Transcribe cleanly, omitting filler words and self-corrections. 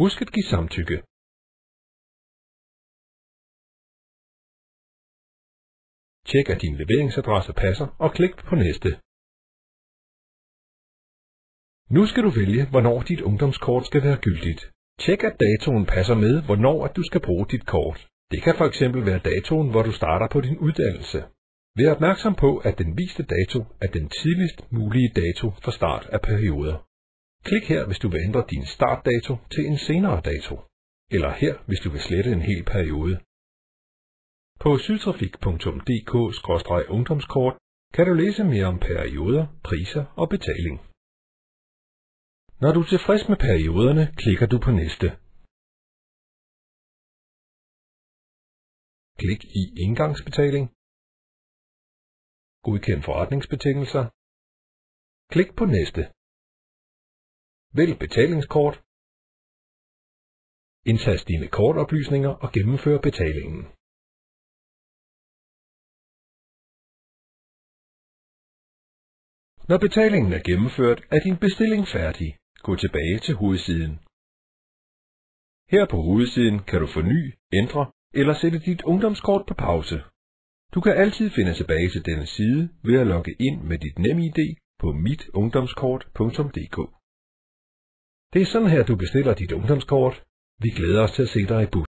Husk at give samtykke. Tjek at din leveringsadresse passer og klik på næste. Nu skal du vælge, hvornår dit ungdomskort skal være gyldigt. Tjek at datoen passer med, hvornår du skal bruge dit kort. Det kan fx være datoen, hvor du starter på din uddannelse. Vær opmærksom på, at den viste dato er den tidligst mulige dato for start af perioder. Klik her, hvis du vil ændre din startdato til en senere dato. Eller her, hvis du vil slette en hel periode. På sydtrafik.dk/ungdomskort kan du læse mere om perioder, priser og betaling. Når du er tilfreds med perioderne, klikker du på næste. Klik i engangsbetaling. Godkend forretningsbetingelser. Klik på næste. Vælg betalingskort. Indtast dine kortoplysninger og gennemfør betalingen. Når betalingen er gennemført, er din bestilling færdig. Gå tilbage til hovedsiden. Her på hovedsiden kan du forny, ændre eller sætte dit ungdomskort på pause. Du kan altid finde tilbage til denne side ved at logge ind med dit NemID på mitungdomskort.dk. Det er sådan her, du bestiller dit ungdomskort. Vi glæder os til at se dig i bus.